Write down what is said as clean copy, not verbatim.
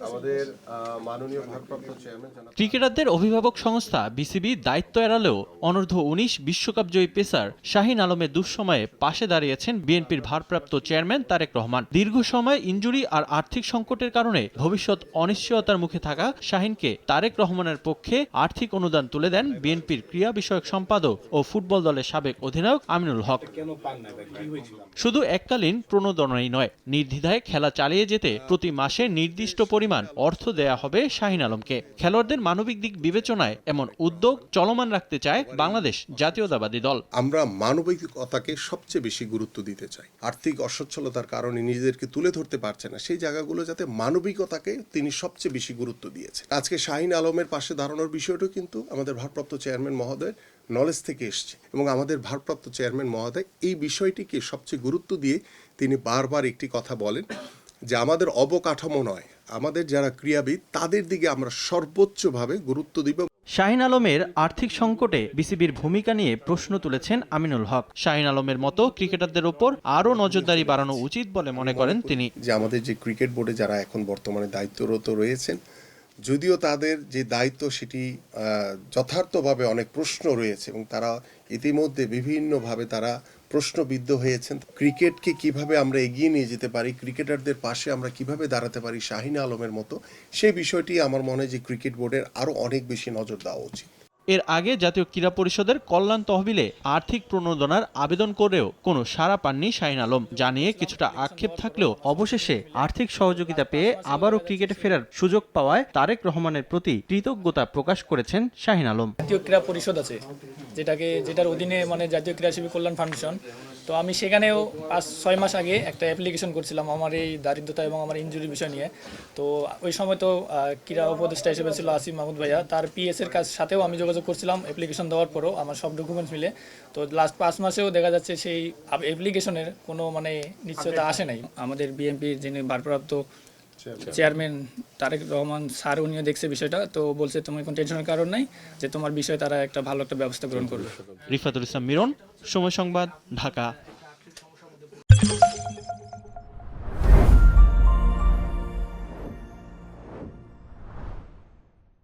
আমাদের মাননীয় ভারপ্রাপ্ত চেয়ারম্যান ক্রিকেটারদের অভিভাবক সংস্থা বিসিবি দায়িত্ব এড়ালেও অনূর্ধ্ব ১৯ বিশ্বকাপজয়ী পেসার শাহিন আলমের দুঃসময়ে পাশে দাঁড়িয়েছেন বিএনপির ভারপ্রাপ্ত চেয়ারম্যান তারেক রহমান। দীর্ঘ সময় ইনজুরি আর আর্থিক সংকটের কারণে ভবিষ্যৎ অনিশ্চয়তার মুখে থাকা শাহিনকে তারেক রহমানের পক্ষে আর্থিক অনুদান তুলে দেন বিএনপির ক্রীড়া বিষয়ক সম্পাদক ও ফুটবল দলের সাবেক অধিনায়ক আমিনুল হক। শুধু এককালীন প্রণোদনাই নয়, নির্দ্বিধায় খেলা চালিয়ে যেতে প্রতি মাসে নির্দিষ্ট পরিমাণ অর্থ দেয়া হবে শাহিন আলমকে। খেলোয়াড়দের মানবিক দিক বিবেচনায় এমন উদ্যোগ চলমান রাখতে চায় বাংলাদেশ জাতীয়তাবাদী দল। আমরা মানবিকতাকে সবচেয়ে বেশি গুরুত্ব দিতে চাই। আর্থিক অসচ্ছলতার কারণে নিজেদেরকে তুলে ধরতে পারছে না, সেই জায়গাগুলো যাতে মানবিকতাকে তিনি সবচেয়ে বেশি গুরুত্ব দিয়েছে। আজকে শাহিন আলমের পাশে দাঁড়ানোর বিষয়টাও কিন্তু আমাদের ভারপ্রাপ্ত চেয়ারম্যান মহোদয় নলেজ থেকে এসছে এবং আমাদের ভারপ্রাপ্ত চেয়ারম্যান মহোদয় এই বিষয়টিকে সবচেয়ে গুরুত্ব দিয়ে তিনি বারবার একটি কথা বলেন যে আমাদের অবকাঠামো নয়, আমাদের যারা ক্রীড়াবিদ তাদের দিকে আমরা সর্বোচ্চভাবে গুরুত্ব দিব। শাহিন আলমের আর্থিক সংকটে বিসিবির ভূমিকা নিয়ে প্রশ্ন তুলেছেন আমিনুল হক। শাহিন আলমের মতো ক্রিকেটারদের ওপর আরও নজরদারি বাড়ানো উচিত বলে মনে করেন তিনি। যে আমাদের যে ক্রিকেট বোর্ডে যারা এখন বর্তমানে দায়িত্বরত রয়েছেন, যদিও তাদের যে দায়িত্ব সেটি যথার্থভাবে অনেক প্রশ্ন রয়েছে এবং তারা ইতিমধ্যে বিভিন্নভাবে তারা প্রশ্নবিদ্ধ হয়েছেন। ক্রিকেটকে কিভাবে আমরা এগিয়ে নিয়ে যেতে পারি, ক্রিকেটারদের পাশে আমরা কিভাবে দাঁড়াতে পারি শাহিন আলমের মতো, সেই বিষয়টি আমার মনে হয় যে ক্রিকেট বোর্ডের আরও অনেক বেশি নজর দেওয়া উচিত। এর আগে জাতীয় ক্রীড়া পরিষদের কল্যাণ তহবিলে আর্থিক প্রণোদনার আবেদন করেও কোনো সাড়া পাননি শাহিন আলম। জানিয়ে কিছুটা আক্ষেপ থাকলেও অবশেষে আর্থিক সহযোগিতা পেয়ে আবারও ক্রিকেটে ফেরার সুযোগ পাওয়ায় তারেক রহমানের প্রতি কৃতজ্ঞতা প্রকাশ করেছেন শাহিন আলম। জাতীয় ক্রীড়া পরিষদ আছে যেটার অধীনে জাতীয় ক্রীড়া শিল্পী কল্যাণ ফাউন্ডেশন, তো আমি সেখানেও 5-6 মাস আগে একটা অ্যাপ্লিকেশন করছিলাম আমার এই দারিদ্রতা এবং আমার ইনজুরির বিষয় নিয়ে। তো ওই সময় তো ক্রীড়া উপদেষ্টা হিসেবে ছিল আসিফ মাহমুদ ভাইয়া, তার পিএস এর কাছ সাথেও আমি যোগাযোগ করছিলাম অ্যাপ্লিকেশন দেওয়ার পরও আমার সব ডকুমেন্টস মিলে। তো লাস্ট 5 মাসেও দেখা যাচ্ছে সেই অ্যাপ্লিকেশনের কোনো নিশ্চয়তা আসে নাই। আমাদের বিএনপির যিনি ভারপ্রাপ্ত চেয়ারম্যান তারেক রহমান স্যার, উনিও দেখছে বিষয়টা, তো বলছে তোমার কোনো টেনশনের কারণ নাই, যে তোমার বিষয়ে তারা একটা ভালো একটা ব্যবস্থা গ্রহণ করবে। রিফাতুল ইসলাম মিরন, সময় সংবাদ, ঢাকা।